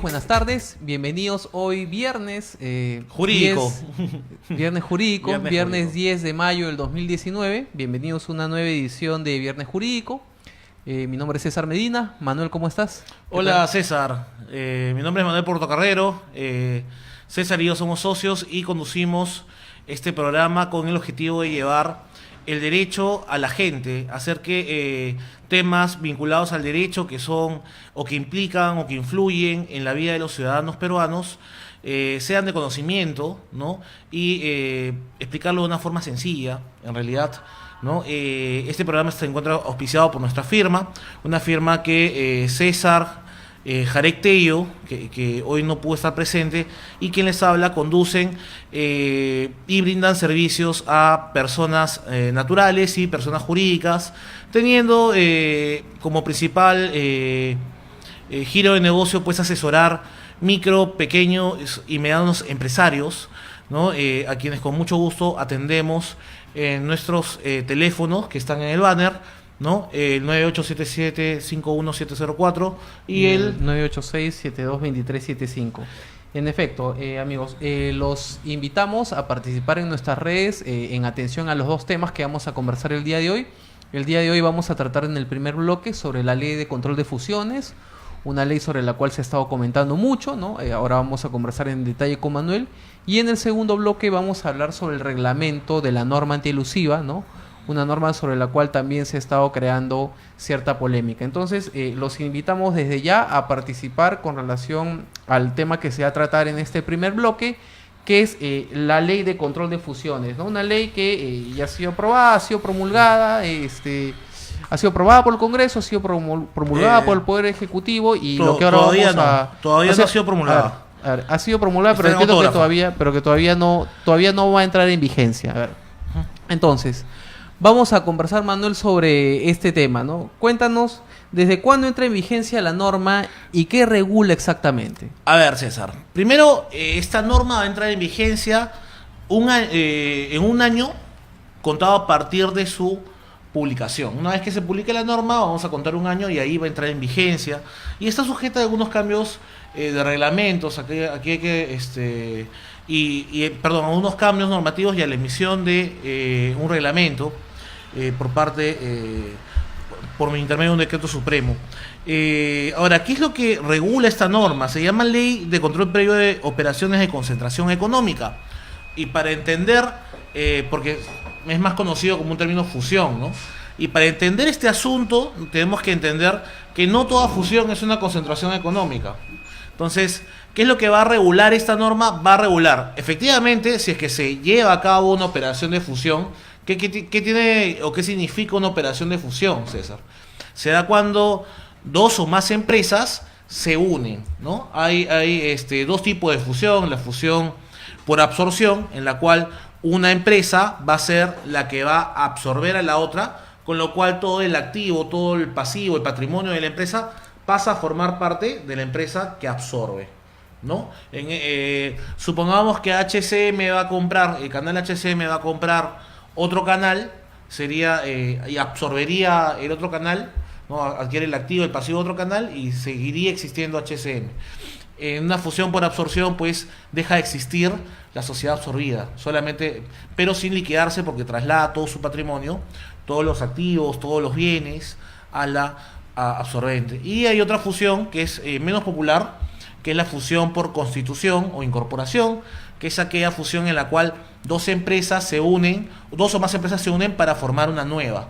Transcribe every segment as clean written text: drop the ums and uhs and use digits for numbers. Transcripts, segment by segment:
amigos, buenas tardes, bienvenidos hoy viernes Jurídico. Viernes jurídico, Viernes viernes jurídico. 10 de mayo del 2019. Bienvenidos a una nueva edición de Viernes Jurídico. Mi nombre es César Medina. Manuel, ¿cómo estás? Hola César, mi nombre es Manuel Portocarrero. César y yo somos socios y conducimos este programa con el objetivo de llevar el derecho a la gente, hacer que temas vinculados al derecho que son o que implican o que influyen en la vida de los ciudadanos peruanos sean de conocimiento, ¿no? Y explicarlo de una forma sencilla, en realidad, ¿no? Este programa se encuentra auspiciado por nuestra firma, una firma que César Jarek Tello, que hoy no pudo estar presente, y quien les habla, conducen y brindan servicios a personas naturales y personas jurídicas, teniendo como principal giro de negocio pues asesorar micro, pequeños y medianos empresarios, ¿no? A quienes con mucho gusto atendemos en nuestros teléfonos que están en el banner, ¿no? El 9877-51704 y el 986-722375. En efecto, amigos, los invitamos a participar en nuestras redes en atención a los dos temas que vamos a conversar el día de hoy. El día de hoy vamos a tratar en el primer bloque sobre la ley de control de fusiones, una ley sobre la cual se ha estado comentando mucho, ¿no? Ahora vamos a conversar en detalle con Manuel. Y en el segundo bloque vamos a hablar sobre el reglamento de la norma antielusiva, ¿no? Una norma sobre la cual también se ha estado creando cierta polémica. Entonces, los invitamos desde ya a participar con relación al tema que se va a tratar en este primer bloque, que es la ley de control de fusiones, ¿no? Una ley que ya ha sido aprobada, ha sido promulgada, ha sido aprobada por el Congreso, ha sido promulgada por el Poder Ejecutivo y lo que ahora todavía vamos a... todavía no ha sido promulgada. A ver, ha sido promulgada, Está pero en entiendo que autógrafo. todavía no va a entrar en vigencia. A ver. Entonces, vamos a conversar, Manuel, sobre este tema, ¿no? Cuéntanos, ¿desde cuándo entra en vigencia la norma y qué regula exactamente? A ver, César, primero, esta norma va a entrar en vigencia en un año contado a partir de su publicación. Una vez que se publique la norma, vamos a contar un año y ahí va a entrar en vigencia. Y está sujeta a algunos cambios de reglamentos, aquí hay que, perdón, a unos cambios normativos y a la emisión de un reglamento por intermedio de un decreto supremo. Ahora, ¿qué es lo que regula esta norma? Se llama Ley de Control Previo de Operaciones de Concentración Económica. Y para entender, porque es más conocido como un término fusión, ¿no? Y para entender este asunto, tenemos que entender que no toda fusión es una concentración económica. Entonces, ¿qué es lo que va a regular esta norma? Va a regular, efectivamente, si es que se lleva a cabo una operación de fusión. ¿Qué tiene o qué significa una operación de fusión, César? Se da cuando dos o más empresas se unen, ¿no? Hay dos tipos de fusión: la fusión por absorción, en la cual una empresa va a ser la que va a absorber a la otra, con lo cual todo el activo, todo el pasivo, el patrimonio de la empresa pasa a formar parte de la empresa que absorbe, ¿no? Supongamos que HCM va a comprar, el canal HCM va a comprar otro canal, y absorbería el otro canal, ¿no? Adquiere el activo, el pasivo de otro canal y seguiría existiendo HCM. En una fusión por absorción, pues deja de existir la sociedad absorbida, solamente, pero sin liquidarse, porque traslada todo su patrimonio, todos los activos, todos los bienes a la absorbente. Y hay otra fusión que es menos popular, que es la fusión por constitución o incorporación, que es aquella fusión en la cual dos o más empresas se unen para formar una nueva,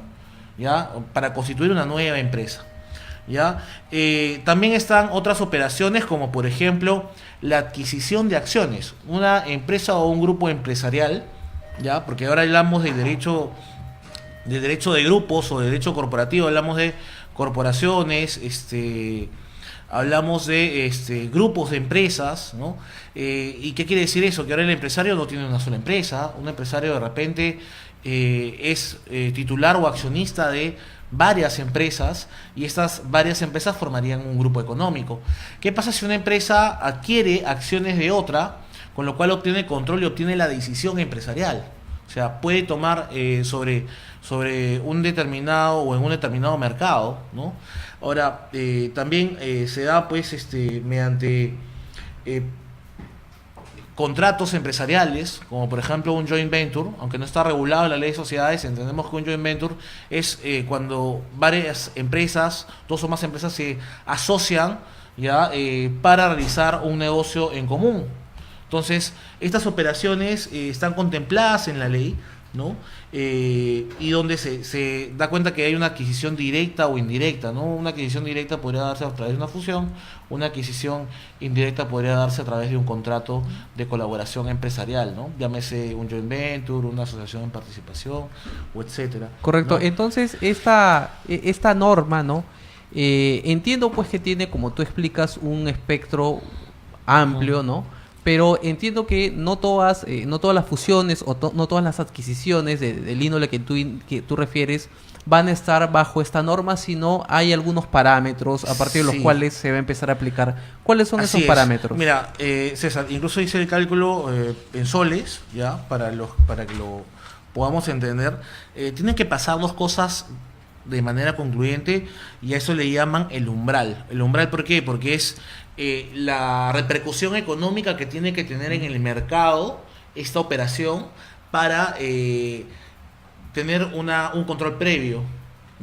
¿ya? Para constituir una nueva empresa, ¿ya? También están otras operaciones, como por ejemplo la adquisición de acciones. Una empresa o un grupo empresarial, ¿ya? Porque ahora hablamos de derecho de grupos o de derecho corporativo, hablamos de corporaciones, hablamos de grupos de empresas, ¿no? ¿Y qué quiere decir eso? Que ahora el empresario no tiene una sola empresa. Un empresario de repente es titular o accionista de varias empresas, y estas varias empresas formarían un grupo económico. ¿Qué pasa si una empresa adquiere acciones de otra, con lo cual obtiene control y obtiene la decisión empresarial? O sea, puede tomar sobre un determinado o en un determinado mercado, ¿no? Ahora, también se da pues mediante eh, contratos empresariales, como por ejemplo un joint venture, aunque no está regulado en la ley de sociedades, entendemos que un joint venture es cuando varias empresas, dos o más empresas se asocian ya para realizar un negocio en común. Entonces, estas operaciones están contempladas en la ley, ¿no? Y donde se da cuenta que hay una adquisición directa o indirecta, ¿no? Una adquisición directa podría darse a través de una fusión, una adquisición indirecta podría darse a través de un contrato de colaboración empresarial, ¿no? Llámese un joint venture, una asociación en participación, o etcétera. Correcto. ¿No? Entonces, esta norma, ¿no? Entiendo pues que tiene, como tú explicas, un espectro amplio, ¿no? Pero entiendo que no todas las fusiones o no todas las adquisiciones del índole que tú refieres van a estar bajo esta norma, sino hay algunos parámetros a partir de los cuales se va a empezar a aplicar. ¿Cuáles son esos parámetros? Mira, César, incluso hice el cálculo en soles, ya para que lo podamos entender. Tienen que pasar dos cosas de manera concluyente y a eso le llaman el umbral. ¿El umbral por qué? Porque es la repercusión económica que tiene que tener en el mercado esta operación para tener un control previo,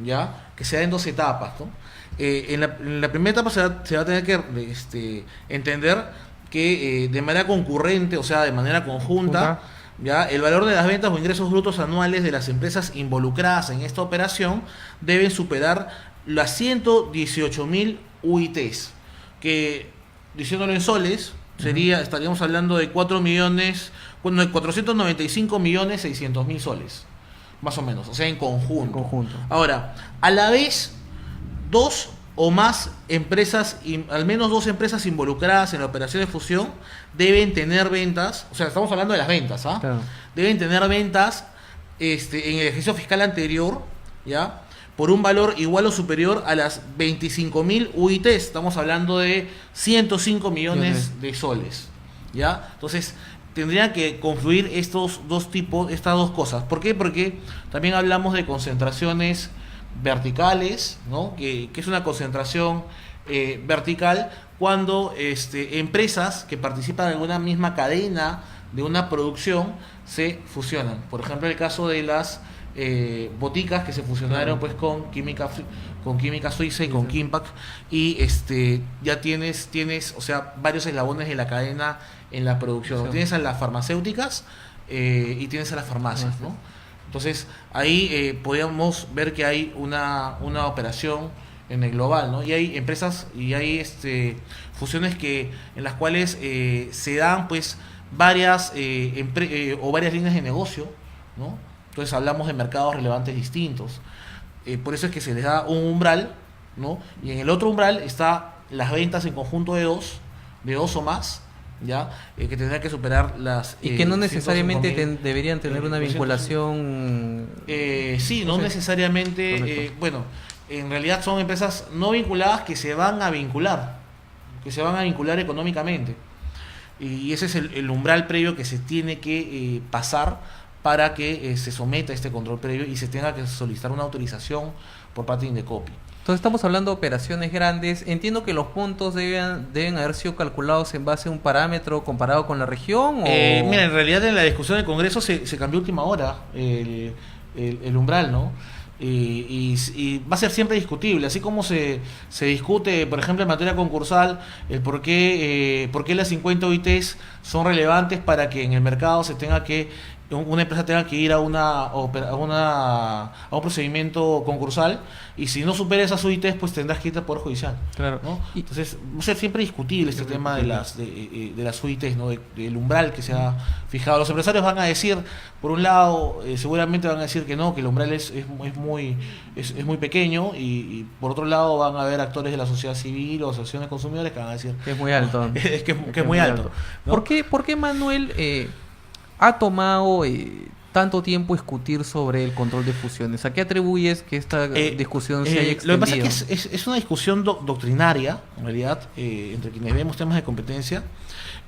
¿ya? Que se da en dos etapas, ¿no? En la primera etapa se va a tener que entender que de manera concurrente, o sea, de manera conjunta, ¿ya? El valor de las ventas o ingresos brutos anuales de las empresas involucradas en esta operación deben superar las 118.000 UITs, que diciéndolo en soles estaríamos hablando de 495.600.000 soles, más o menos, o sea, en conjunto. Ahora, a la vez, dos o más empresas, al menos dos empresas involucradas en la operación de fusión deben tener ventas, o sea, estamos hablando de las ventas, ¿ah? Claro. Deben tener ventas en el ejercicio fiscal anterior, ¿ya? Por un valor igual o superior a las 25.000 UIT, estamos hablando de 105 millones de soles, ¿ya? Entonces, tendrían que confluir estas dos cosas. ¿Por qué? Porque también hablamos de concentraciones verticales, ¿no? Que es una concentración vertical cuando empresas que participan en una misma cadena de una producción se fusionan. Por ejemplo, el caso de las boticas que se fusionaron pues con Química Suiza y con Kimpac, y ya tienes o sea, varios eslabones de la cadena en la producción. Sí. Tienes a las farmacéuticas y tienes a las farmacias, ¿no? Entonces ahí podríamos ver que hay una operación en el global, ¿no? Y hay empresas y hay fusiones en las cuales se dan pues varias o varias líneas de negocio, ¿no? Entonces hablamos de mercados relevantes distintos. Por eso es que se les da un umbral, ¿no? Y en el otro umbral está las ventas en conjunto de dos o más, ¿ya? Que tendrán que superar las... y que no necesariamente deberían tener una vinculación... sí, no necesariamente... bueno, en realidad son empresas no vinculadas que se van a vincular económicamente. Y ese es el umbral previo que se tiene que pasar para que se someta a este control previo y se tenga que solicitar una autorización por parte de Indecopi. Entonces estamos hablando de operaciones grandes. Entiendo que los puntos deben haber sido calculados en base a un parámetro comparado con la región. Mira, en realidad en la discusión del Congreso se cambió a última hora el umbral, ¿no? Y va a ser siempre discutible, así como se discute, por ejemplo, en materia concursal, el por qué las 50 OITs son relevantes para que en el mercado una empresa tenga que ir a un procedimiento concursal, y si no supera esas UITs, pues tendrás que ir al Poder Judicial. Claro. ¿No? Entonces va a ser siempre discutible este tema de las UITs, ¿no? Del umbral que se ha fijado. Los empresarios van a decir, por un lado, seguramente van a decir que no, que el umbral es muy pequeño, y por otro lado van a haber actores de la sociedad civil o asociaciones de consumidores que van a decir que es muy alto. que es muy alto, ¿no? ¿Por qué Manuel ha tomado tanto tiempo discutir sobre el control de fusiones? ¿A qué atribuyes que esta discusión se haya extendido? Lo que pasa es que es una discusión doctrinaria, en realidad, entre quienes vemos temas de competencia,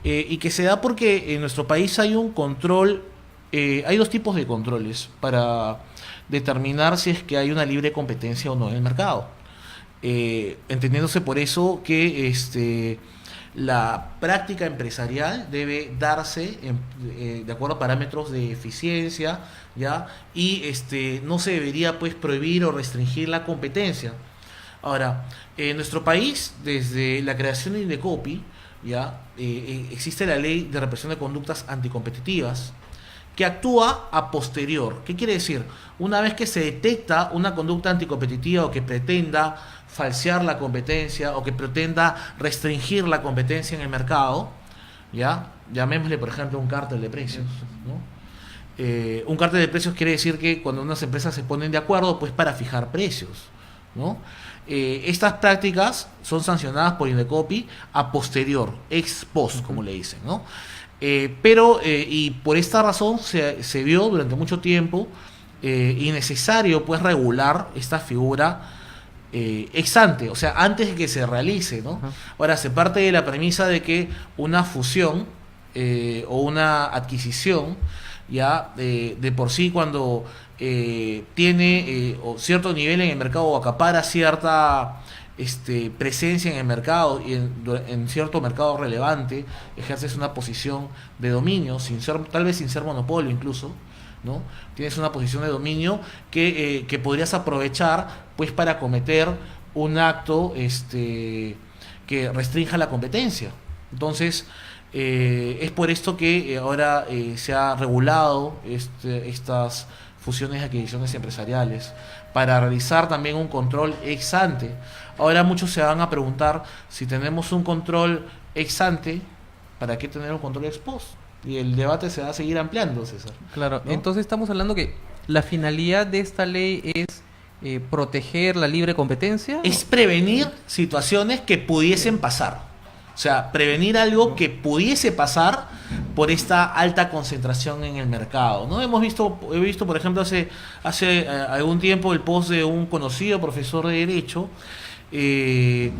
y que se da porque en nuestro país hay un control hay dos tipos de controles para determinar si es que hay una libre competencia o no en el mercado. Entendiéndose por eso que la práctica empresarial debe darse de acuerdo a parámetros de eficiencia, ¿ya? Y no se debería pues prohibir o restringir la competencia. Ahora, en nuestro país, desde la creación de Indecopi, ¿ya? Existe la Ley de Represión de Conductas Anticompetitivas, que actúa a posterior. ¿Qué quiere decir? Una vez que se detecta una conducta anticompetitiva o que pretenda falsear la competencia o que pretenda restringir la competencia en el mercado, ¿ya? Llamémosle, por ejemplo, un cártel de precios, ¿no? Un cártel de precios quiere decir que cuando unas empresas se ponen de acuerdo, pues para fijar precios, ¿no? Estas prácticas son sancionadas por Indecopi a posterior, ex post, como le dicen, ¿no? Y por esta razón se vio durante mucho tiempo innecesario pues regular esta figura ex ante, o sea, antes de que se realice, ¿no? Ahora, se parte de la premisa de que una fusión o una adquisición, ya de por sí, cuando tiene cierto nivel en el mercado o acapara cierta presencia en el mercado y en cierto mercado relevante, ejerces una posición de dominio, tal vez sin ser monopolio incluso, ¿no? Tienes una posición de dominio que podrías aprovechar pues para cometer un acto que restrinja la competencia. Entonces, es por esto que ahora se ha regulado estas fusiones y adquisiciones empresariales para realizar también un control ex ante. Ahora muchos se van a preguntar, si tenemos un control ex ante, ¿para qué tener un control ex post? Y el debate se va a seguir ampliando, César. Claro, ¿no? Entonces estamos hablando que la finalidad de esta ley es proteger la libre competencia. Es prevenir situaciones que pudiesen pasar. O sea, prevenir algo que pudiese pasar por esta alta concentración en el mercado, ¿no? He visto, por ejemplo, hace algún tiempo el post de un conocido profesor de Derecho que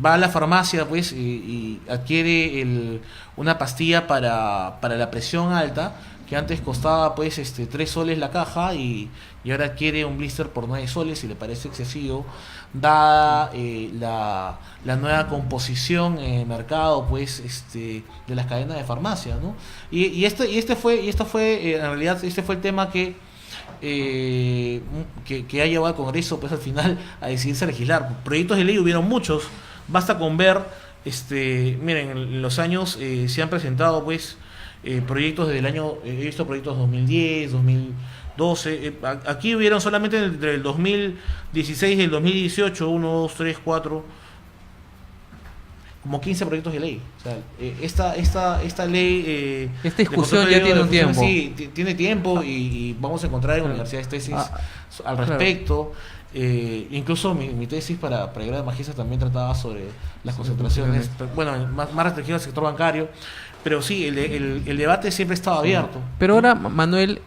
va a la farmacia pues y adquiere una pastilla para la presión alta, que antes costaba pues 3 soles la caja y ahora adquiere un blister por 9 soles y le parece excesivo, dada la nueva composición en el mercado pues de las cadenas de farmacia, ¿no? Y este fue en realidad el tema que ha llevado al Congreso pues al final a decidirse a legislar. Proyectos de ley hubieron muchos, basta con ver, miren, en los años se han presentado pues proyectos desde el año, he visto proyectos 2010, 2012, aquí hubieron solamente entre el 2016 y el 2018, 1, 2, 3, 4, como 15 proyectos de ley. O sea, esta ley... esta discusión ya tiene un tiempo. Sí, tiene tiempo y vamos a encontrar en universidades tesis al respecto. Incluso mi tesis para grado de magíster también trataba sobre las concentraciones, bueno, más restringidas al sector bancario. Pero sí, el debate siempre estaba abierto. Pero ahora, Manuel,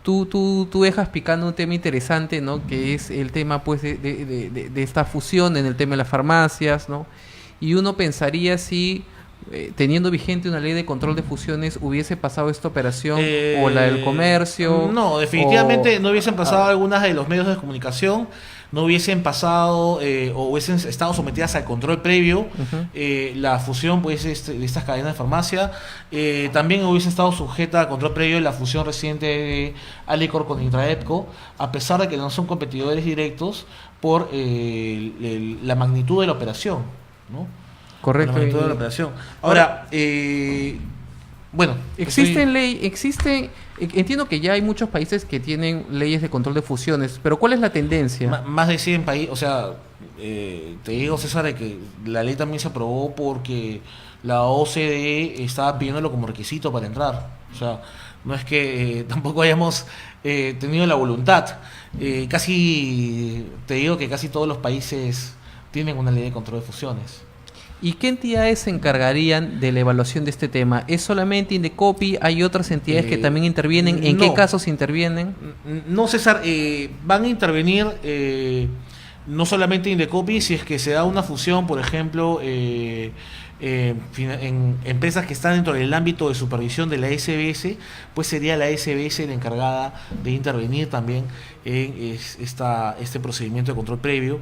tú dejas picando un tema interesante, ¿no? Que es el tema pues de esta fusión en el tema de las farmacias, ¿no? Y uno pensaría si teniendo vigente una ley de control de fusiones hubiese pasado esta operación o la del comercio. No, definitivamente no hubiesen pasado algunas de los medios de comunicación, no hubiesen pasado o hubiesen estado sometidas al control previo, la fusión pues de estas cadenas de farmacia, también hubiese estado sujeta al control previo la fusión reciente de Alicor con Intraepco, a pesar de que no son competidores directos por la magnitud de la operación, ¿no? Correcto. La magnitud de la operación. Ahora, bueno, entiendo que ya hay muchos países que tienen leyes de control de fusiones, pero ¿cuál es la tendencia? Más de 100 países, o sea, te digo, César, de que la ley también se aprobó porque la OCDE estaba pidiéndolo como requisito para entrar. O sea, no es que tampoco hayamos tenido la voluntad. Te digo que casi todos los países tienen una ley de control de fusiones. ¿Y qué entidades se encargarían de la evaluación de este tema? ¿Es solamente Indecopi? ¿Hay otras entidades que también intervienen? ¿En qué casos intervienen? No, César, van a intervenir no solamente Indecopi, si es que se da una fusión, por ejemplo, en empresas que están dentro del ámbito de supervisión de la SBS, pues sería la SBS la encargada de intervenir también en este procedimiento de control previo.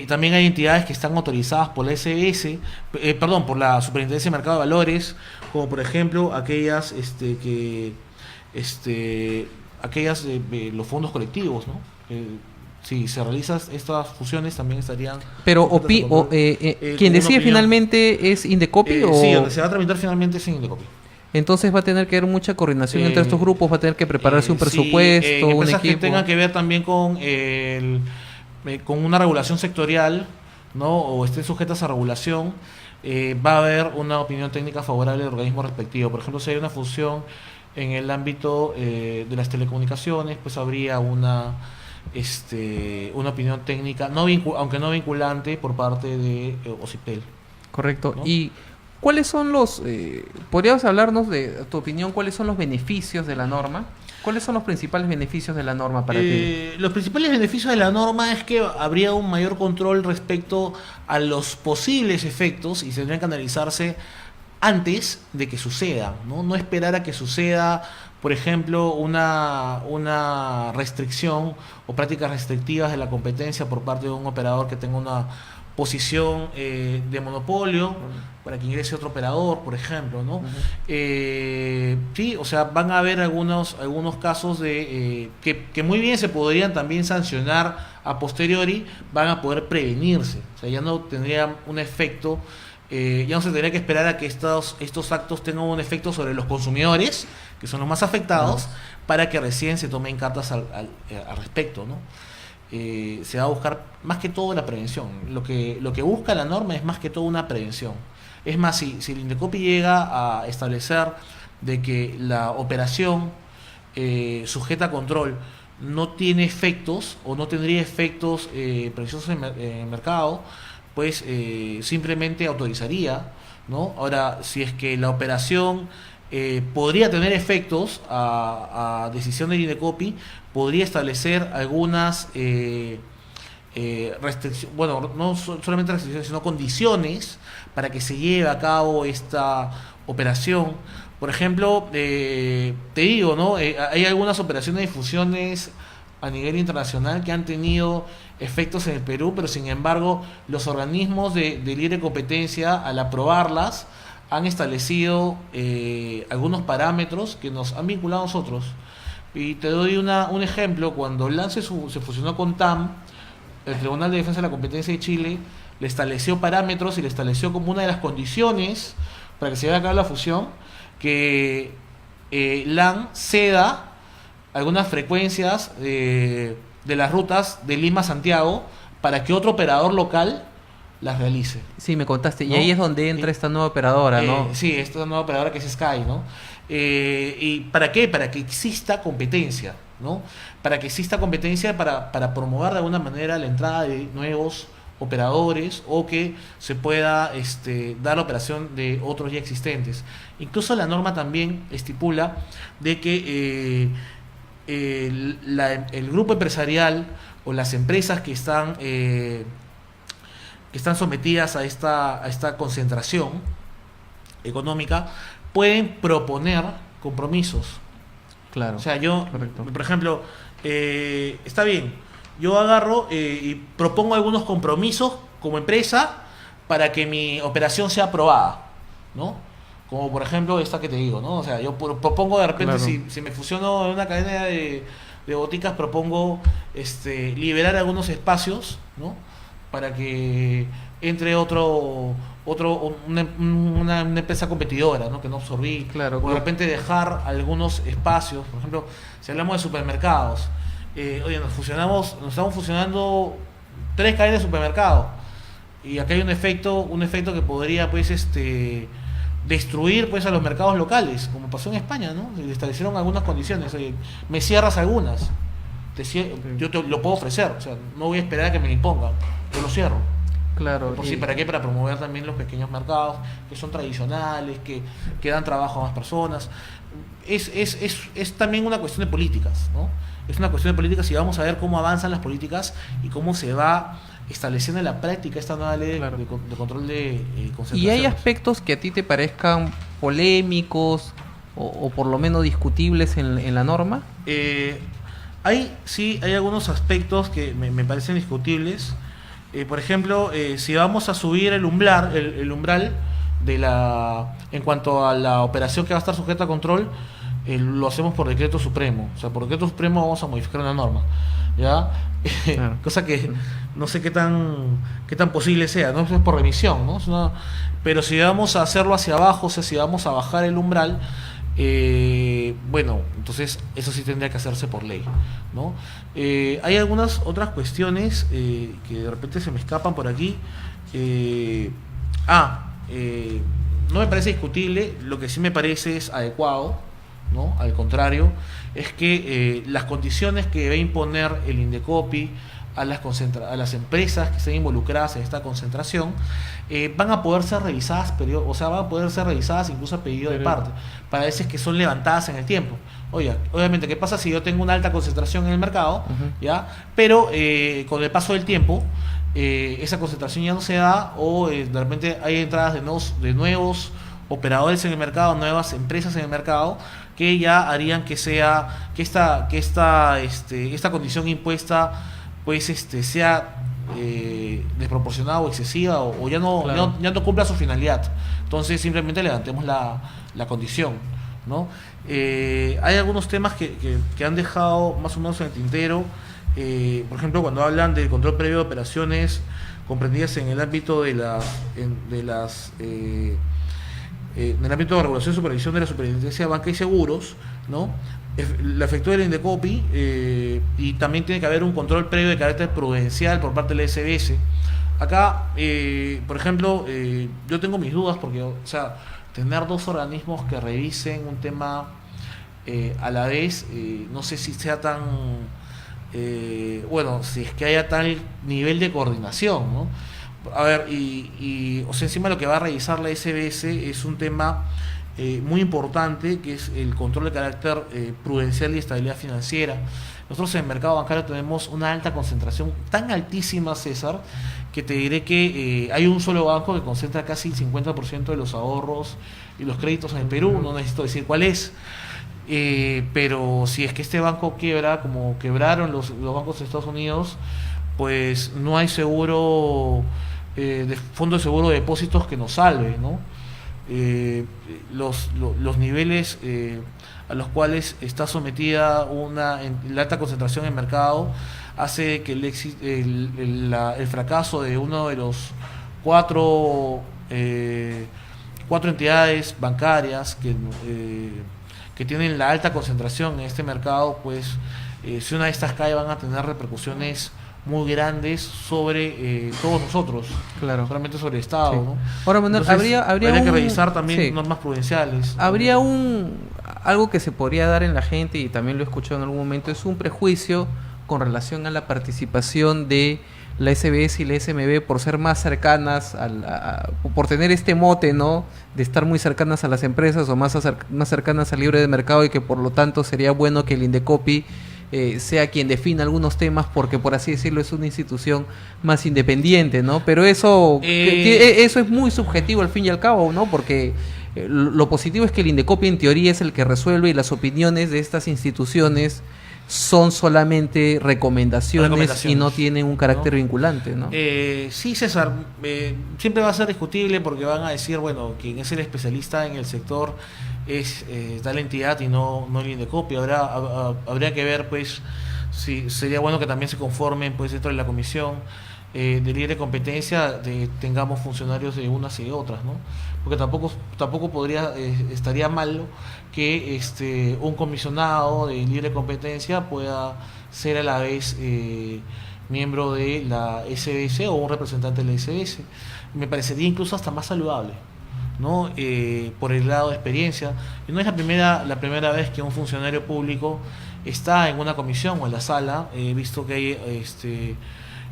También hay entidades que están autorizadas por la SBS, por la Superintendencia de Mercado de Valores, como por ejemplo aquellas los fondos colectivos, ¿no? Si se realizan estas fusiones también estarían... Pero quien decide finalmente es Indecopi o... Sí, donde se va a tramitar finalmente es Indecopi. Entonces va a tener que haber mucha coordinación entre estos grupos, va a tener que prepararse un presupuesto, un equipo. Que tengan que ver también con una regulación sectorial, ¿no? O estén sujetas a regulación, va a haber una opinión técnica favorable del organismo respectivo. Por ejemplo, si hay una fusión en el ámbito de las telecomunicaciones, pues habría una opinión técnica, aunque no vinculante, por parte de OCIPEL. Correcto. ¿No? ¿Y cuáles son podrías hablarnos de tu opinión, cuáles son los beneficios de la norma? ¿Cuáles son los principales beneficios de la norma para ti? Los principales beneficios de la norma es que habría un mayor control respecto a los posibles efectos y tendrían que analizarse antes de que suceda, no esperar a que suceda, por ejemplo, una restricción o prácticas restrictivas de la competencia por parte de un operador que tenga una posición de monopolio para que ingrese otro operador, por ejemplo, ¿no? Sí, o sea, van a haber algunos casos de que muy bien se podrían también sancionar a posteriori, van a poder prevenirse, o sea, ya no tendrían un efecto. Ya no se tendría que esperar a que estos actos tengan un efecto sobre los consumidores, que son los más afectados, para que recién se tomen cartas al respecto, ¿no? Se va a buscar más que todo la prevención. Lo que busca la norma es más que todo una prevención. Es más, si el Indecopi llega a establecer de que la operación sujeta a control no tiene efectos o no tendría efectos preciosos en el mercado, pues simplemente autorizaría, ¿no? Ahora, si es que la operación podría tener efectos a decisión del Indecopi, podría establecer algunas restricciones, bueno, no solamente restricciones, sino condiciones para que se lleve a cabo esta operación. Por ejemplo, te digo, ¿no? Hay algunas operaciones de fusiones a nivel internacional que han tenido efectos en el Perú, pero sin embargo los organismos de libre competencia, al aprobarlas, han establecido algunos parámetros que nos han vinculado a nosotros. Y te doy un ejemplo. Cuando Lance se fusionó con TAM, el Tribunal de Defensa de la Competencia de Chile le estableció parámetros y le estableció como una de las condiciones para que se lleve a cabo la fusión que LAN ceda algunas frecuencias de las rutas de Lima a Santiago para que otro operador local las realice. Sí, me contaste. ¿No? Y ahí es donde entra esta nueva operadora, ¿no? Sí, esta nueva operadora que es Sky, ¿no? ¿Y para qué? Para que exista competencia, ¿no? Para que exista competencia para promover de alguna manera la entrada de nuevos operadores o que se pueda dar la operación de otros ya existentes. Incluso la norma también estipula de que el grupo empresarial o las empresas que están sometidas a esta concentración económica pueden proponer compromisos. Claro. O sea, yo, correcto. por ejemplo, está bien, yo agarro y propongo algunos compromisos como empresa para que mi operación sea aprobada, ¿no? Como por ejemplo esta que te digo, ¿no? O sea, yo propongo de repente, Claro. si me fusiono en una cadena de boticas, propongo liberar algunos espacios, ¿no? Para que entre una empresa competidora, ¿no? Que no absorbí. Claro, O de claro. repente dejar algunos espacios. Por ejemplo, si hablamos de supermercados, oye, nos estamos fusionando 3 cadenas de supermercados. Y acá hay un efecto que podría, pues, destruir, pues, a los mercados locales, como pasó en España, ¿no? Le establecieron algunas condiciones. Oye, me cierras algunas. Yo te lo puedo ofrecer, o sea, no voy a esperar a que me lo impongan. Yo lo cierro. Claro. Por sí, ¿para qué? Para promover también los pequeños mercados, que son tradicionales, que dan trabajo a más personas. Es también una cuestión de políticas, ¿no? Es una cuestión de políticas y vamos a ver cómo avanzan las políticas y cómo se va estableciendo en la práctica esta nueva ley Claro. de control de concentraciones. ¿Y hay aspectos que a ti te parezcan polémicos o por lo menos discutibles en la norma? Hay algunos aspectos que me parecen discutibles. Por ejemplo, si vamos a subir el umbral en cuanto a la operación que va a estar sujeta a control, lo hacemos por decreto supremo. O sea, por decreto supremo vamos a modificar una norma, ¿ya? Claro. Cosa que no sé qué tan posible sea, ¿no? Eso es por remisión, ¿no? Pero si vamos a hacerlo hacia abajo, o sea, si vamos a bajar el umbral, bueno, entonces eso sí tendría que hacerse por ley, ¿no? Hay algunas otras cuestiones que de repente se me escapan por aquí. No me parece discutible, lo que sí me parece es adecuado, ¿no? Al contrario, es que las condiciones que debe imponer el Indecopi a las empresas que estén involucradas en esta concentración van a poder ser revisadas, van a poder ser revisadas incluso a pedido de parte, para veces que son levantadas en el tiempo. Obviamente, ¿qué pasa si yo tengo una alta concentración en el mercado? ¿Ya? Pero con el paso del tiempo, esa concentración ya no se da, o de repente hay entradas de nuevos operadores en el mercado, nuevas empresas en el mercado, que ya harían que esta condición impuesta pues sea desproporcionada o excesiva, o ya no, Claro. ya no cumpla su finalidad. Entonces simplemente levantemos la condición, ¿no? Hay algunos temas que han dejado más o menos en el tintero. Por ejemplo, cuando hablan del control previo de operaciones comprendidas en el ámbito en el ámbito de regulación y supervisión de la Superintendencia de Banca y Seguros, ¿no? La efectúa el Indecopi, y también tiene que haber un control previo de carácter prudencial por parte de la SBS. Acá, por ejemplo, yo tengo mis dudas porque, o sea, tener dos organismos que revisen un tema a la vez, no sé si sea tan si es que haya tal nivel de coordinación, ¿no? A ver, o sea, encima lo que va a revisar la SBS es un tema muy importante, que es el control de carácter prudencial y estabilidad financiera. Nosotros en el mercado bancario tenemos una alta concentración, tan altísima, César, que te diré que hay un solo banco que concentra casi el 50% de los ahorros y los créditos en el Perú. No necesito decir cuál es. Pero si es que este banco quiebra, como quebraron los bancos de Estados Unidos, pues no hay seguro, de fondo de seguro de depósitos que nos salve, ¿no? Los niveles a los cuales está sometida la alta concentración en el mercado hace que el fracaso de uno de los cuatro entidades bancarias que tienen la alta concentración en este mercado, pues si una de estas cae, van a tener repercusiones muy grandes sobre todos nosotros, Claro. solamente sobre el Estado, Sí. ¿no? Ahora, Manuel, Entonces, habría que un- revisar también sí. normas prudenciales. Habría algo que se podría dar en la gente, y también lo he escuchado en algún momento, es un prejuicio con relación a la participación de la SBS y la SMB por ser más cercanas, por tener este mote, ¿no? De estar muy cercanas a las empresas o más cercanas al libre de mercado, y que por lo tanto sería bueno que el Indecopi sea quien defina algunos temas, porque por así decirlo es una institución más independiente, ¿no? Pero eso eso es muy subjetivo al fin y al cabo, ¿no? Porque lo positivo es que el Indecopi en teoría es el que resuelve, y las opiniones de estas instituciones son solamente recomendaciones y no tienen un carácter vinculante, ¿no? Sí, César, siempre va a ser discutible porque van a decir, bueno, quien es el especialista en el sector es tal entidad y no el Indecopi. Habría que ver, pues, si sería bueno que también se conformen, pues, dentro de la comisión de libre competencia, tengamos funcionarios de unas y de otras, ¿no? Porque tampoco estaría mal que un comisionado de libre competencia pueda ser a la vez miembro de la SBS o un representante de la SBS. Me parecería incluso hasta más saludable, ¿no? Por el grado de experiencia. Y no es la primera vez que un funcionario público está en una comisión o en la sala. He visto que hay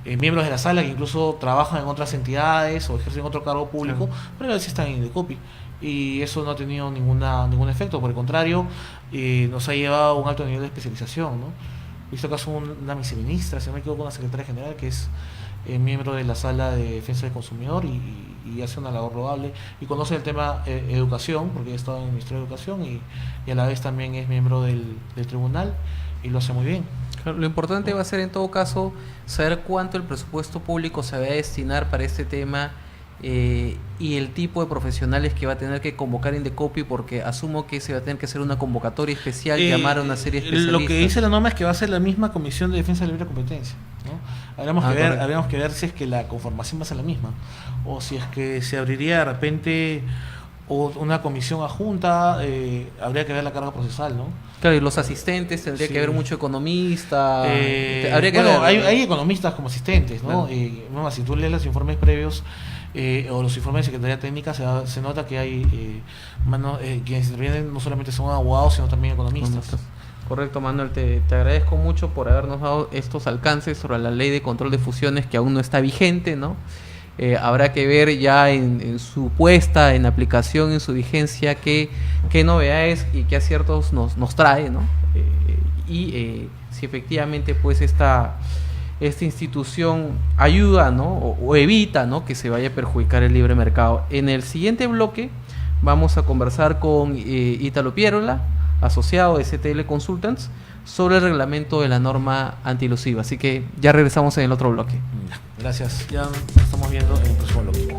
miembros de la sala que incluso trabajan en otras entidades o ejercen otro cargo público, pero a veces están en Indecopi. Y eso no ha tenido ningún efecto, por el contrario, nos ha llevado a un alto nivel de especialización, ¿no? He visto caso una viceministra, si no me equivoco, una secretaria general que es miembro de la sala de defensa del consumidor y hace una labor loable y conoce el tema educación, porque ha estado en el Ministerio de Educación y a la vez también es miembro del tribunal y lo hace muy bien. Claro, lo importante va a ser en todo caso saber cuánto el presupuesto público se va a destinar para este tema y el tipo de profesionales que va a tener que convocar Indecopi, porque asumo que se va a tener que hacer una convocatoria especial, llamar a una serie de especialistas. Lo que dice la norma es que va a ser la misma Comisión de Defensa de la Libre Competencia, ¿no? Habríamos que ver si es que la conformación va a ser la misma o si es que se abriría de repente una comisión adjunta, habría que ver la carga procesal, ¿no? Claro, y los asistentes, tendría que haber mucho economista. Habría que bueno, ver, hay economistas como asistentes, ¿no? Claro. Si tú lees los informes previos o los informes de Secretaría Técnica, se nota que hay quienes intervienen no solamente son abogados, sino también economistas. Correcto, Manuel, te agradezco mucho por habernos dado estos alcances sobre la ley de control de fusiones que aún no está vigente, ¿no? Habrá que ver ya en su puesta, en aplicación, en su vigencia, qué novedades y qué aciertos nos trae, ¿no? Si efectivamente pues esta institución ayuda, ¿no? o evita, ¿no? que se vaya a perjudicar el libre mercado. En el siguiente bloque vamos a conversar con Ítalo Pierola, asociado de CTL Consultants, sobre el reglamento de la norma antielusiva. Así que ya regresamos en el otro bloque. Gracias, ya nos estamos viendo en el próximo bloque.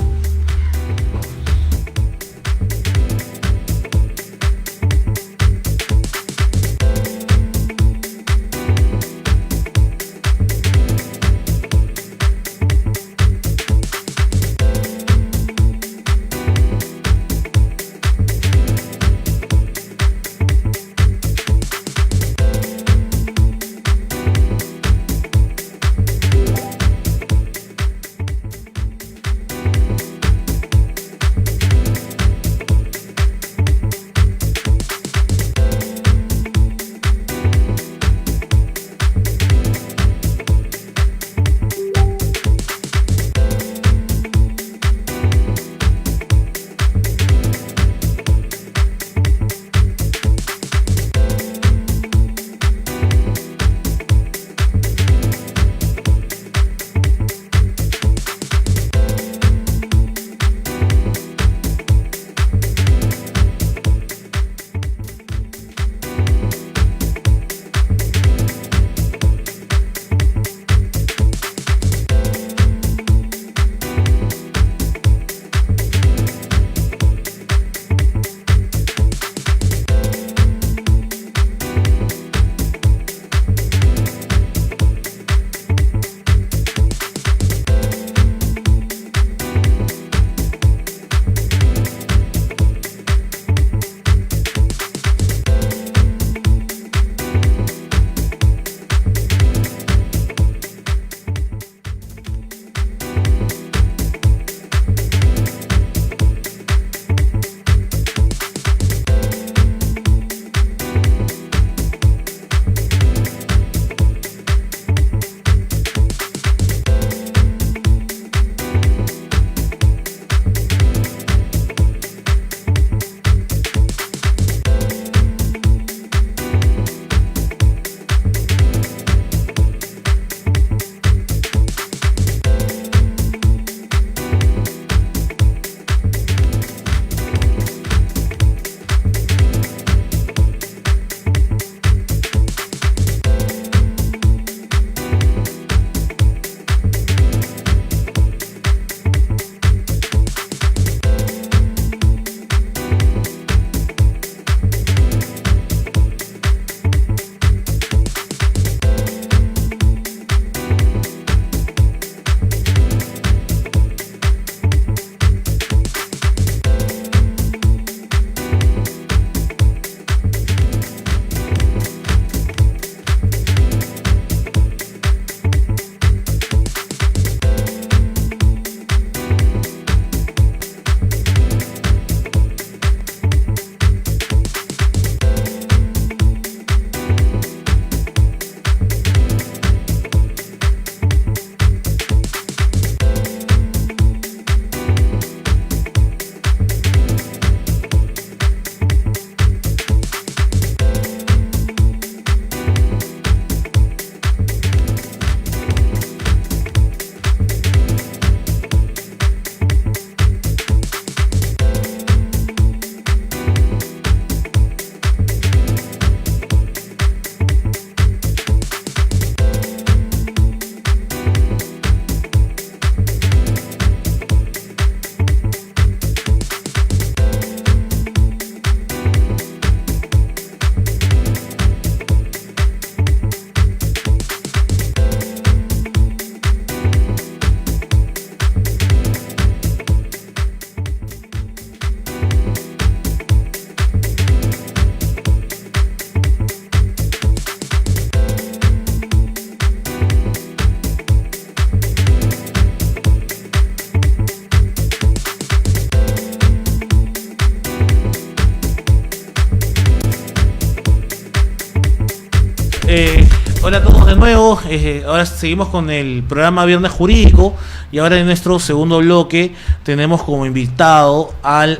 Hola a todos de nuevo. Ahora seguimos con el programa Viernes Jurídico y ahora en nuestro segundo bloque tenemos como invitado al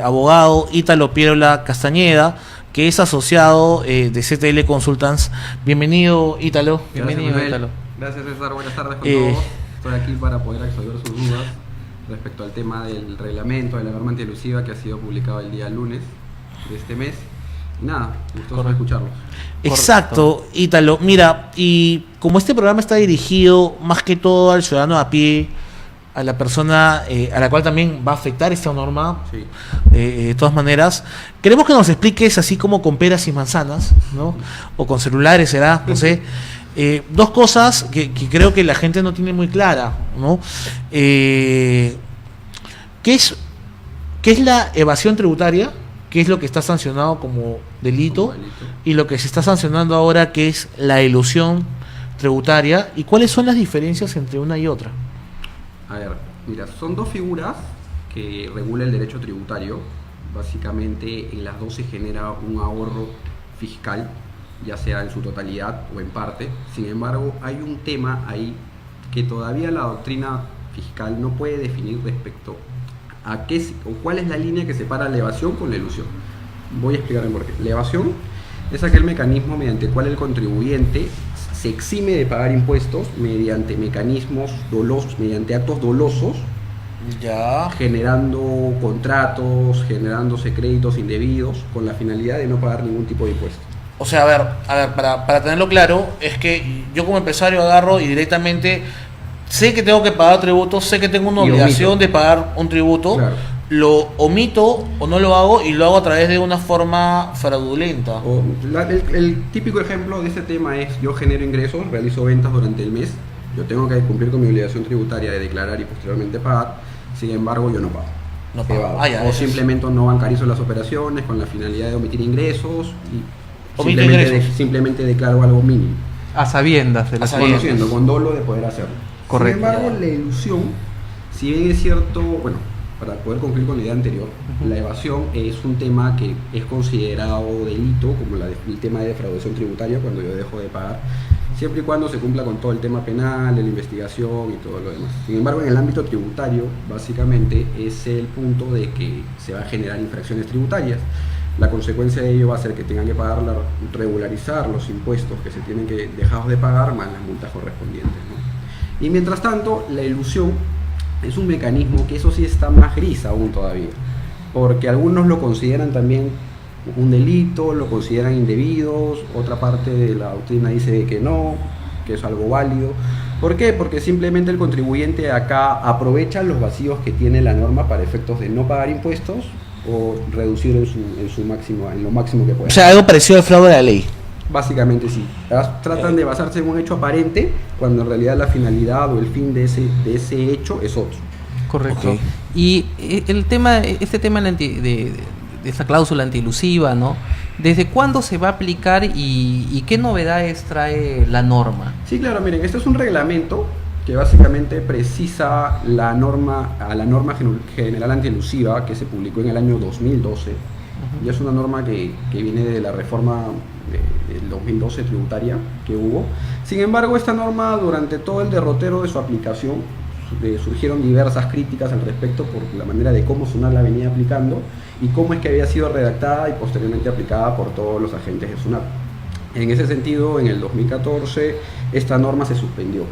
abogado Ítalo Pierola Castañeda, que es asociado de CTL Consultants. Bienvenido, Ítalo. Bienvenido, Gracias, Ítalo. Gracias, César. Buenas tardes con todos. Estoy aquí para poder resolver sus dudas respecto al tema del reglamento de la norma antielusiva que ha sido publicado el día lunes de este mes. Nada, gustoso de escucharlos. Exacto, Ítalo. Mira, y como este programa está dirigido más que todo al ciudadano a pie, a la persona a la cual también va a afectar esta norma, Sí. de todas maneras, queremos que nos expliques así como con peras y manzanas, ¿no? O con celulares será, no sé. Dos cosas que creo que la gente no tiene muy clara, ¿no? ¿Qué es la evasión tributaria? ¿Qué es lo que está sancionado como delito? Y lo que se está sancionando ahora, que es la elusión tributaria, y cuáles son las diferencias entre una y otra. A ver, mira, son dos figuras que regula el derecho tributario. Básicamente en las dos se genera un ahorro fiscal, ya sea en su totalidad o en parte. Sin embargo, hay un tema ahí que todavía la doctrina fiscal no puede definir respecto a qué o cuál es la línea que separa la evasión con la elusión. Voy a explicar por qué. La evasión es aquel mecanismo mediante el cual el contribuyente se exime de pagar impuestos mediante mecanismos dolosos, mediante actos dolosos, Ya. generando contratos, generándose créditos indebidos con la finalidad de no pagar ningún tipo de impuesto. O sea, a ver, para tenerlo claro, es que yo como empresario agarro y directamente sé que tengo que pagar tributos, sé que tengo una Y obligación omito. de pagar un tributo, Claro. lo omito o no lo hago y lo hago a través de una forma fraudulenta. O el típico ejemplo de este tema es: yo genero ingresos, realizo ventas durante el mes, yo tengo que cumplir con mi obligación tributaria de declarar y posteriormente pagar, sin embargo yo no pago. No pago. Evado. Ah, ya, O eso es. simplemente no bancarizo las operaciones con la finalidad de omitir ingresos y Omite simplemente, ingresos. simplemente declaro algo mínimo. A sabiendas de la A sabiendas. Conociendo, con dolo de poder hacerlo. Correcto. Sin embargo, la ilusión, si bien es cierto, bueno, para poder concluir con la idea anterior, la evasión es un tema que es considerado delito, como el tema de defraudación tributaria, cuando yo dejo de pagar, siempre y cuando se cumpla con todo el tema penal, de la investigación y todo lo demás. Sin embargo, en el ámbito tributario, básicamente es el punto de que se va a generar infracciones tributarias. La consecuencia de ello va a ser que tengan que pagar, regularizar los impuestos que se tienen que dejar de pagar, más las multas correspondientes, ¿no? Y mientras tanto, la elusión es un mecanismo que eso sí está más gris aún todavía, porque algunos lo consideran también un delito, lo consideran indebidos, otra parte de la doctrina dice que no, que es algo válido. ¿Por qué? Porque simplemente el contribuyente acá aprovecha los vacíos que tiene la norma para efectos de no pagar impuestos o reducir en lo máximo que pueda. O sea, algo parecido al fraude de la ley. Básicamente sí. Tratan de basarse en un hecho aparente cuando en realidad la finalidad o el fin de ese hecho es otro. Correcto. Ok. Y este tema de esta cláusula antielusiva, ¿no? ¿Desde cuándo se va a aplicar y qué novedades trae la norma? Sí, claro, miren, este es un reglamento que básicamente precisa a la norma general antielusiva que se publicó en el año 2012. Y es una norma que viene de la reforma del 2012 tributaria que hubo. Sin embargo, esta norma, durante todo el derrotero de su aplicación, surgieron diversas críticas al respecto por la manera de cómo SUNAT la venía aplicando y cómo es que había sido redactada y posteriormente aplicada por todos los agentes de SUNAT. En ese sentido, en el 2014, esta norma se suspendió.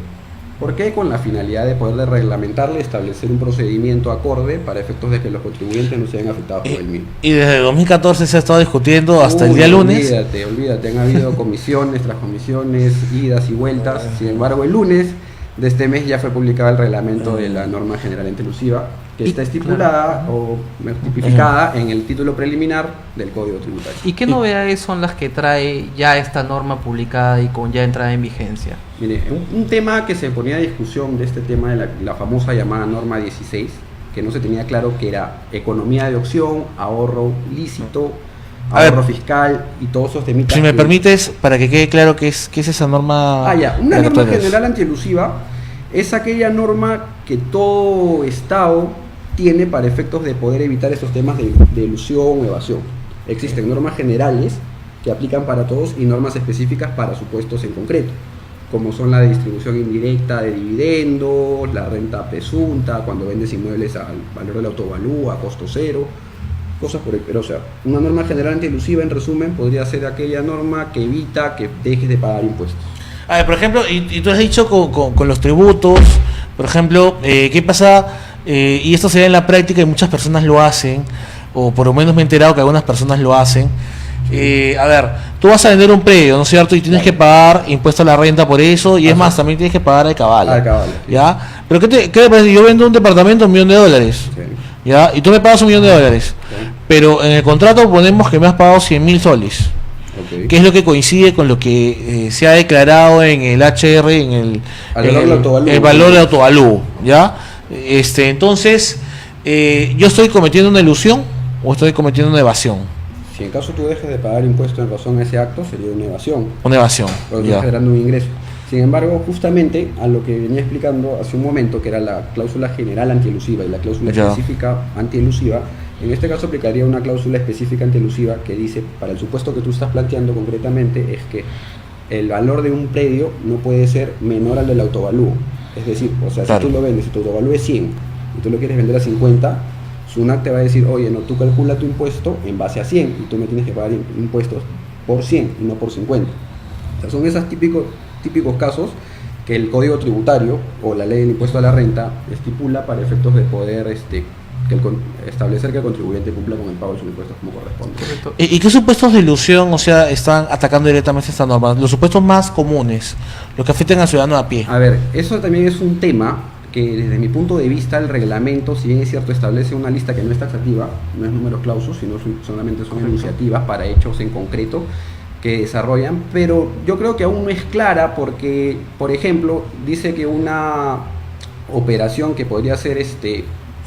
¿Por qué? Con la finalidad de poder reglamentarle y establecer un procedimiento acorde para efectos de que los contribuyentes no sean afectados por el mismo. Y desde 2014 se ha estado discutiendo hasta el Uy, día lunes. Olvídate, han habido comisiones tras comisiones, idas y vueltas. Sin embargo, el lunes de este mes ya fue publicado el reglamento de la norma general antielusiva, que está estipulada o tipificada en el título preliminar del Código Tributario. ¿Y qué novedades son las que trae ya esta norma publicada y con ya entrada en vigencia? Mire, un tema que se ponía a discusión de este tema de la famosa llamada norma 16, que no se tenía claro que era economía de opción, ahorro lícito, A ver, ahorro fiscal y todos esos temitas. Si me que- permites, para que quede claro qué es esa norma. Una de la norma actualidad. general antielusiva es aquella norma que todo Estado tiene para efectos de poder evitar estos temas de elusión o evasión. Existen normas generales que aplican para todos y normas específicas para supuestos en concreto, como son la distribución indirecta de dividendos, la renta presunta, cuando vendes inmuebles al valor del autovalúa, a costo cero, cosas por el pero, o sea, una norma general antielusiva, en resumen, podría ser aquella norma que evita que dejes de pagar impuestos. A ver, por ejemplo, y tú has dicho con los tributos, por ejemplo, ¿qué pasa? Y esto se ve en la práctica y muchas personas lo hacen, o por lo menos me he enterado que algunas personas lo hacen. A ver, tú vas a vender un predio, ¿no es cierto? Y tienes que pagar impuesto a la renta por eso, y es más, también tienes que pagar al cabal. Sí. ¿Ya? Pero ¿qué te parece? Yo vendo un departamento $1 millón, Sí. ¿ya? Y tú me pagas $1 millón, Sí. pero en el contrato ponemos que me has pagado 100.000 soles. Okay. Que es lo que coincide con lo que se ha declarado en el HR, el valor del autovalúo, ¿ya? Entonces, ¿yo estoy cometiendo una ilusión o estoy cometiendo una evasión? Si en caso tú dejes de pagar impuestos en razón a ese acto, sería una evasión. Una evasión, Porque ya. estás generando un ingreso. Sin embargo, justamente a lo que venía explicando hace un momento, que era la cláusula general antielusiva y la cláusula Ya. específica antielusiva, en este caso aplicaría una cláusula específica antielusiva que dice, para el supuesto que tú estás planteando concretamente, es que el valor de un predio no puede ser menor al del autovalúo. Es decir, o sea, Claro. si tú lo vendes, si tu autovalúo es 100 y tú lo quieres vender a 50, SUNAT te va a decir, oye, no, tú calcula tu impuesto en base a 100 y tú me tienes que pagar impuestos por 100 y no por 50. O sea, son esos típicos casos que el Código Tributario o la Ley del Impuesto a la Renta estipula para efectos de poder establecer que el contribuyente cumpla con el pago de sus impuestos como corresponde. Correcto. ¿Y qué supuestos de ilusión, o sea, están atacando directamente esta norma? Los supuestos más comunes, los que afectan al ciudadano a pie. A ver, eso también es un tema que desde mi punto de vista el reglamento, si bien es cierto, establece una lista que no es taxativa, no es números clausus, sino solamente son iniciativas para hechos en concreto que desarrollan, pero yo creo que aún no es clara porque, por ejemplo, dice que una operación que podría ser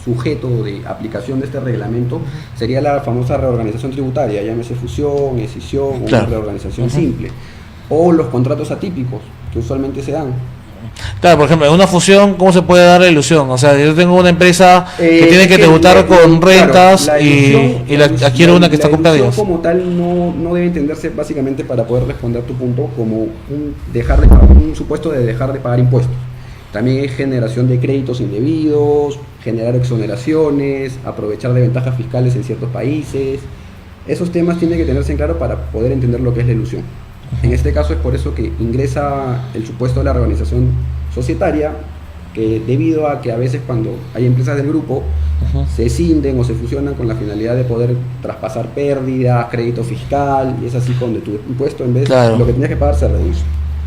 sujeto de aplicación de este reglamento sería la famosa reorganización tributaria, llámese fusión, escisión o Claro. una reorganización simple, o los contratos atípicos que usualmente se dan. Claro, por ejemplo, en una fusión, ¿cómo se puede dar la ilusión? O sea, yo tengo una empresa que tiene que tributar con rentas y adquiero una que está con pérdidas. La pérdidas. ilusión como tal no debe entenderse básicamente, para poder responder tu punto, como un supuesto de dejar de pagar impuestos. También es generación de créditos indebidos, generar exoneraciones, aprovechar de ventajas fiscales en ciertos países. Esos temas tienen que tenerse en claro para poder entender lo que es la ilusión. En este caso es por eso que ingresa el supuesto de la reorganización societaria, que debido a que a veces cuando hay empresas del grupo se escinden o se fusionan con la finalidad de poder traspasar pérdidas, crédito fiscal, y es así donde tu impuesto, en vez Claro. de lo que tenías que pagar, se reduce.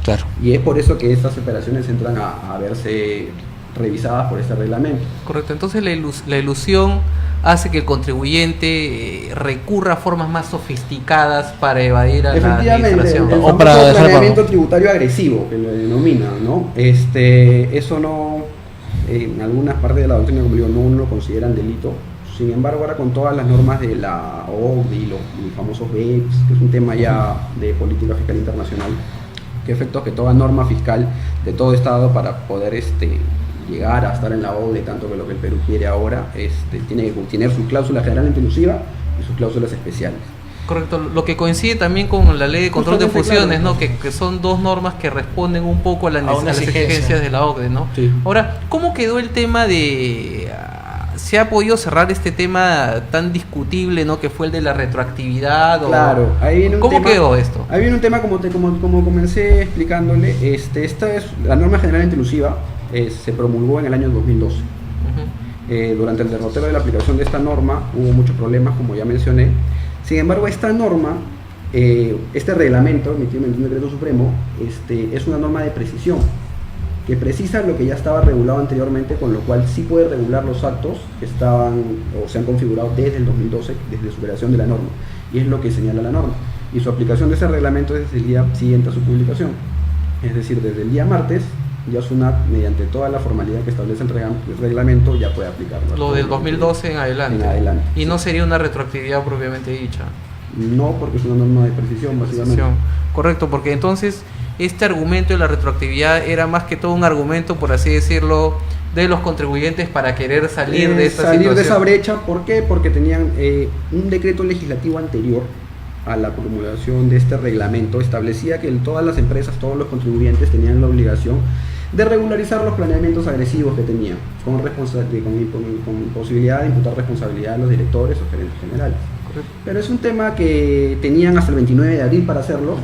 Claro. Y es por eso que estas operaciones entran a verse revisadas por este reglamento. Correcto, entonces la ilusión hace que el contribuyente recurra a formas más sofisticadas para evadir a la Efectivamente, administración. el O para famoso dejar planeamiento pago. tributario agresivo, que lo denominan, ¿no? Eso no, en algunas partes de la doctrina, como digo, no lo consideran delito. Sin embargo, ahora con todas las normas de la OCDE y los famosos BEPS, que es un tema ya de política fiscal internacional, que efectos que toda norma fiscal de todo estado, para poder llegar a estar en la OCDE, tanto que lo que el Perú quiere ahora, tiene que tener su cláusula general inclusiva y sus cláusulas especiales. Correcto, lo que coincide también con la ley de control de Justamente, fusiones, claro. ¿no? Que son dos normas que responden un poco a A una las exigencia. exigencias de la OCDE, ¿no? Sí. Ahora, ¿cómo quedó el tema de... ¿Se ha podido cerrar este tema tan discutible, ¿no? Que fue el de la retroactividad? Claro, ahí viene un ¿Cómo tema, quedó esto? Ahí viene un tema como comencé explicándole. Esta es la norma general inclusiva, se promulgó en el año 2012. Ujú. Durante el derrotero de la aplicación de esta norma hubo muchos problemas, como ya mencioné. Sin embargo, esta norma, este reglamento emitido en el Decreto Supremo, es una norma de precisión, que precisa lo que ya estaba regulado anteriormente, con lo cual sí puede regular los actos que estaban o se han configurado desde el 2012, desde su creación de la norma, y es lo que señala la norma. Y su aplicación de ese reglamento es desde el día siguiente a su publicación, es decir, desde el día martes, ya SUNAT, mediante toda la formalidad que establece el reglamento, ya puede aplicarlo. Lo del 2012 en adelante. En adelante. Y no sería una retroactividad propiamente dicha. No, porque es una norma de precisión, básicamente. Correcto, porque entonces este argumento de la retroactividad era más que todo un argumento, por así decirlo, de los contribuyentes para querer salir de esta salir situación. de esa brecha. ¿Por qué? Porque tenían un decreto legislativo anterior a la promulgación de este reglamento, establecía que todas las empresas, todos los contribuyentes tenían la obligación de regularizar los planeamientos agresivos que tenían, con posibilidad de imputar responsabilidad a los directores o gerentes generales. Correcto. Pero es un tema que tenían hasta el 29 de abril para hacerlo,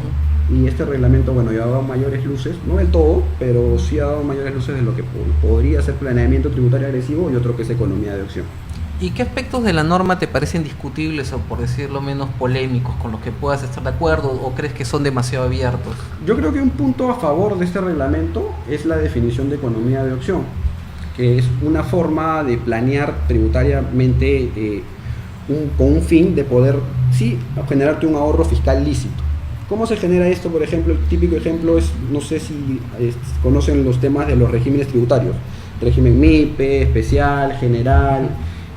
y este reglamento, bueno, ya ha dado mayores luces, no del todo, pero sí ha dado mayores luces de lo que podría ser planeamiento tributario agresivo y otro que es economía de opción. ¿Y qué aspectos de la norma te parecen discutibles o, por decirlo menos, polémicos, con los que puedas estar de acuerdo, o crees que son demasiado abiertos? Yo creo que un punto a favor de este reglamento es la definición de economía de opción, que es una forma de planear tributariamente con un fin de poder, sí, generarte un ahorro fiscal lícito. ¿Cómo se genera esto? Por ejemplo, el típico ejemplo es, no sé si conocen los temas de los regímenes tributarios, régimen MIPE, especial, general.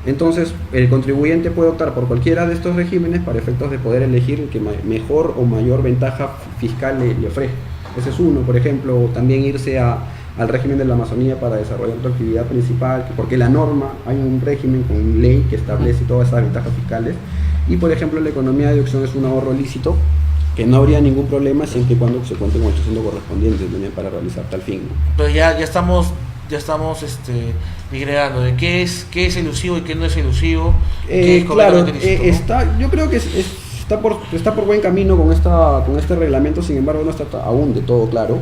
Entonces, el contribuyente puede optar por cualquiera de estos regímenes para efectos de poder elegir el que mejor o mayor ventaja fiscal le ofrezca. Ese es uno. Por ejemplo, también irse al régimen de la Amazonía para desarrollar tu actividad principal, porque la norma, hay un régimen con ley que establece todas esas ventajas fiscales. Y, por ejemplo, la economía de opción es un ahorro lícito, que no habría ningún problema siempre y cuando se cuente con el sustento correspondiente también para realizar tal fin, ¿no? Pero ya estamos digregando de qué es elusivo y qué no es elusivo. Claro, yo creo que está por buen camino con este reglamento, sin embargo no está aún de todo claro,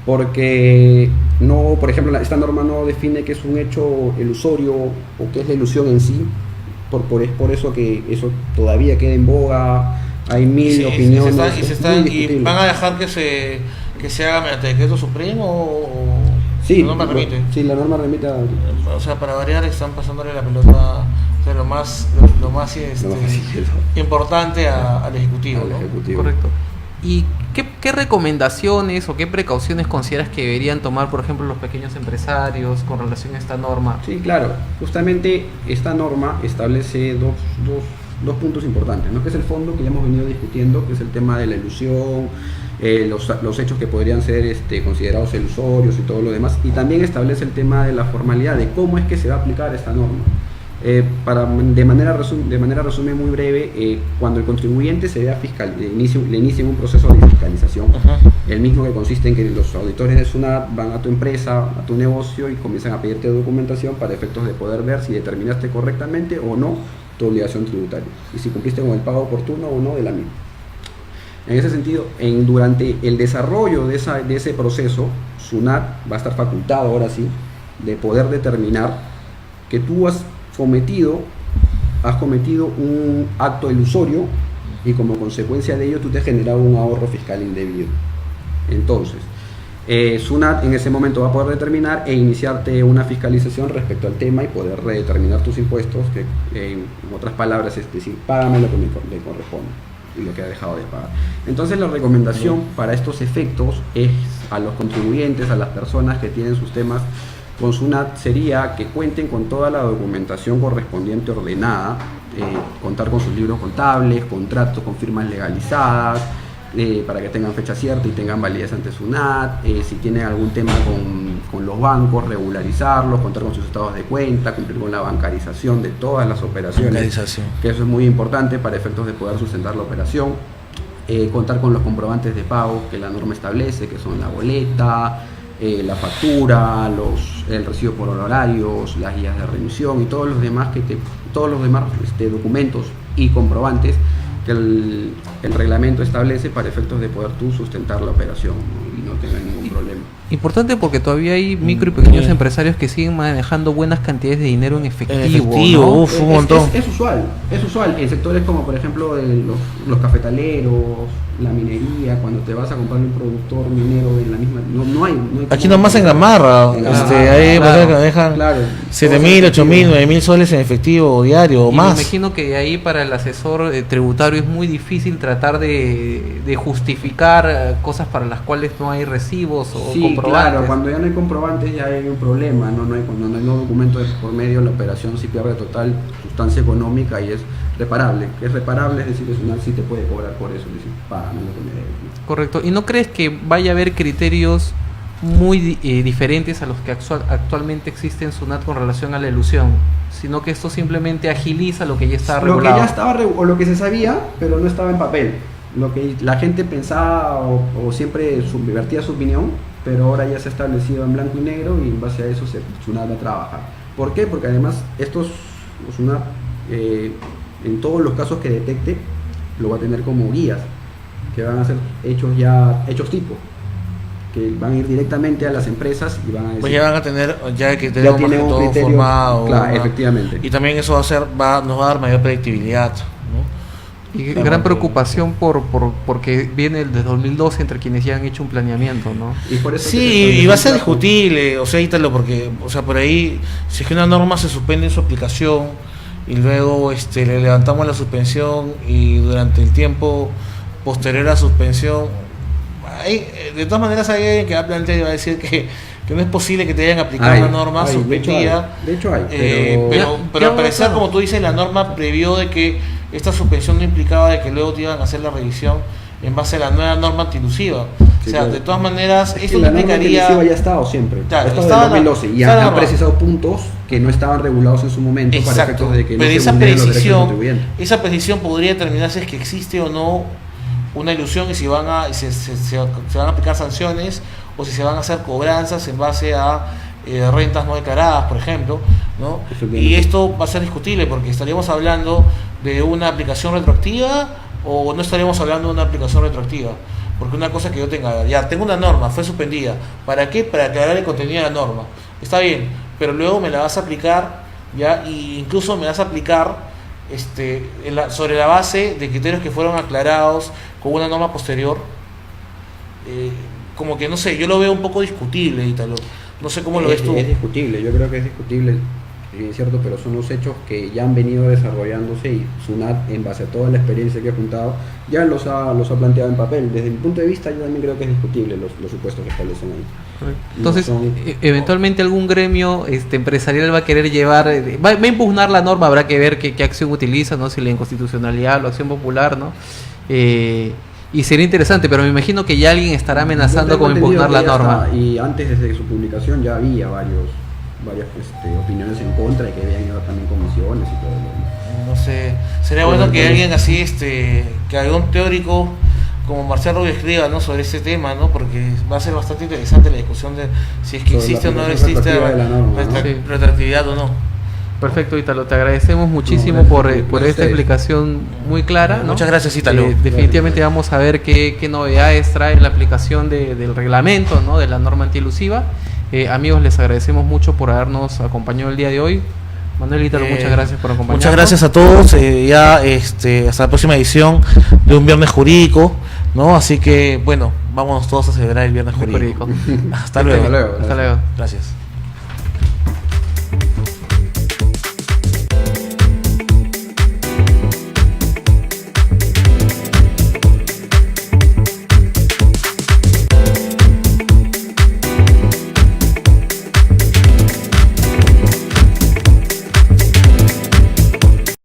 porque no, por ejemplo, esta norma no define qué es un hecho ilusorio o qué es la ilusión en sí, es por eso que eso todavía queda en boga. Hay mil opiniones. Y van a dejar que se haga mediante decreto supremo o sí, la norma remite. Sí, la norma remite o sea, para variar están pasándole la pelota, o sea, lo más importante al ejecutivo, ¿no? Ejecutivo. Correcto. ¿Y qué recomendaciones o qué precauciones consideras que deberían tomar, por ejemplo, los pequeños empresarios con relación a esta norma? Sí, claro. Justamente esta norma establece dos puntos importantes, ¿no? Que es el fondo que ya hemos venido discutiendo, que es el tema de la ilusión, los hechos que podrían ser considerados ilusorios y todo lo demás, y también establece el tema de la formalidad, de cómo es que se va a aplicar esta norma. De manera resumen muy breve, cuando el contribuyente se vea le inicia un proceso de fiscalización, el mismo que consiste en que los auditores de SUNAT van a tu empresa, a tu negocio, y comienzan a pedirte documentación para efectos de poder ver si determinaste correctamente o no tu obligación tributaria y si cumpliste con el pago oportuno o no de la misma. En ese sentido, durante el desarrollo de ese proceso, SUNAT va a estar facultado ahora sí de poder determinar que tú has cometido un acto ilusorio y como consecuencia de ello tú te has generado un ahorro fiscal indebido. Entonces, SUNAT en ese momento va a poder determinar e iniciarte una fiscalización respecto al tema y poder redeterminar tus impuestos, que en otras palabras es decir, págame lo que me corresponde y lo que ha dejado de pagar. Entonces la recomendación para estos efectos es a los contribuyentes, a las personas que tienen sus temas con SUNAT, sería que cuenten con toda la documentación correspondiente ordenada, contar con sus libros contables, contratos con firmas legalizadas, para que tengan fecha cierta y tengan validez ante SUNAT, si tienen algún tema con los bancos, regularizarlos, contar con sus estados de cuenta, cumplir con la bancarización de todas las operaciones, que eso es muy importante para efectos de poder sustentar la operación, contar con los comprobantes de pago que la norma establece, que son la boleta, la factura, el recibo por honorarios, las guías de remisión y todos los demás documentos y comprobantes que el reglamento establece para efectos de poder tú sustentar la operación, ¿no? Y no tener ningún problema. Importante porque todavía hay micro y pequeños empresarios que siguen manejando buenas cantidades de dinero en efectivo, ¿no? Un montón. Es usual en sectores como por ejemplo los cafetaleros, la minería, cuando te vas a comprar un productor minero en la misma, no hay aquí nomás en Gamarra, ahí claro, dejan claro, 7.000, 8.000, 9.000 soles en efectivo diario o y más. Me imagino que de ahí para el asesor tributario es muy difícil tratar de justificar cosas para las cuales no hay recibos o comprobantes. Claro, cuando ya no hay comprobantes ya hay un problema, cuando no hay documento de por medio, la operación sí pierde total sustancia económica y es reparable. Es reparable, es decir, SUNAT sí te puede cobrar por eso, es decir, págame lo que me debes, ¿no? Correcto. ¿Y no crees que vaya a haber criterios muy diferentes a los que actualmente existen en SUNAT con relación a la elusión? sino que esto simplemente agiliza lo que ya está Lo que regulado. ya estaba, o lo que se sabía, pero no estaba en papel. Lo que la gente pensaba o siempre vertía su opinión, pero ahora ya se ha establecido en blanco y negro y en base a eso SUNAT va a trabajar. ¿Por qué? Porque además estos SUNAT, en todos los casos que detecte, lo va a tener como guías, que van a ser hechos tipo, que van a ir directamente a las empresas y van a decir, Pues ya van a tener, ya que ya tenemos tienen un todo criterio, formado. claro, ¿no? efectivamente. Y también eso nos va a dar mayor predictibilidad, ¿no? Y Claro, gran que- preocupación porque viene el de 2012 entre quienes ya han hecho un planeamiento, ¿no? Y por eso Sí, que se y va a ser establece un plazo. discutible, o sea, Ítalo, porque, o sea, por ahí, si es que una norma se suspende en su aplicación y luego le levantamos la suspensión y durante el tiempo posterior a la suspensión, de todas maneras hay alguien que va a plantear y va a decir que no es posible que te hayan aplicado Hay, una norma hay, suspendida. de hecho hay, Pero Ya, al parecer, claro. como tú dices, la norma previó de que esta suspensión no implicaba de que luego te iban a hacer la revisión en base a la nueva norma antilusiva. Sí, o sea, claro. de todas maneras, Es que esto no la norma implicaría... televisiva ya ha estado siempre. Claro, ha estado estaba desde 2012 y estaba han norma. precisado puntos que no estaban regulados en su momento para Exacto, efectos de que pero no se esa vulneren los derechos del precisión, contribuyente. esa precisión podría determinar si es que existe o no una ilusión y si van a se van a aplicar sanciones o si se van a hacer cobranzas en base a rentas no declaradas, por ejemplo, ¿no? Y esto va a ser discutible porque estaríamos hablando de una aplicación retroactiva o no estaríamos hablando de una aplicación retroactiva. Porque una cosa que yo tengo una norma, fue suspendida. ¿Para qué? Para aclarar el contenido de la norma. Está bien, pero luego me la vas a aplicar, ya, y incluso me vas a aplicar sobre la base de criterios que fueron aclarados con una norma posterior. Como que no sé, yo lo veo un poco discutible, Ítalo. No sé cómo lo ves tú. Es discutible, yo creo que es discutible, es cierto, pero son los hechos que ya han venido desarrollándose y SUNAT, en base a toda la experiencia que ha juntado, ya los ha planteado en papel. Desde mi punto de vista, yo también creo que es discutible los supuestos que establecen ahí. Entonces, No son- eventualmente algún gremio empresarial va a querer llevar, va a impugnar la norma, habrá que ver qué acción utiliza, ¿no? Si la inconstitucionalidad o la acción popular, ¿no? Y sería interesante, pero me imagino que ya alguien estará amenazando Yo tengo con impugnar la entendido que ya norma. está, y antes, desde su publicación, ya había varias opiniones en contra y que habían ido también comisiones y todo lo demás. No sé, sería bueno que alguien así, que algún teórico como Marcelo Rubio escriba, ¿no?, sobre ese tema, ¿no? Porque va a ser bastante interesante la discusión de si es que Sobre existe o la no aplicación existe retroactiva de la norma, ¿no? Sí. retroactividad o no. Perfecto, Ítalo, te agradecemos muchísimo No, por gracias a esta ustedes. explicación muy clara, ¿no? Muchas gracias, Ítalo. Definitivamente vamos a ver qué novedades trae la aplicación del reglamento, ¿no?, de la norma antielusiva. Amigos, les agradecemos mucho por habernos acompañado el día de hoy. Manuel, Ítalo, muchas gracias por acompañarnos. Muchas gracias a todos. Hasta la próxima edición de un Viernes Jurídico, ¿no? Así que, bueno, vamos todos a celebrar el Viernes Jurídico. Jurídico. Hasta luego. Hasta luego. Hasta luego. Gracias.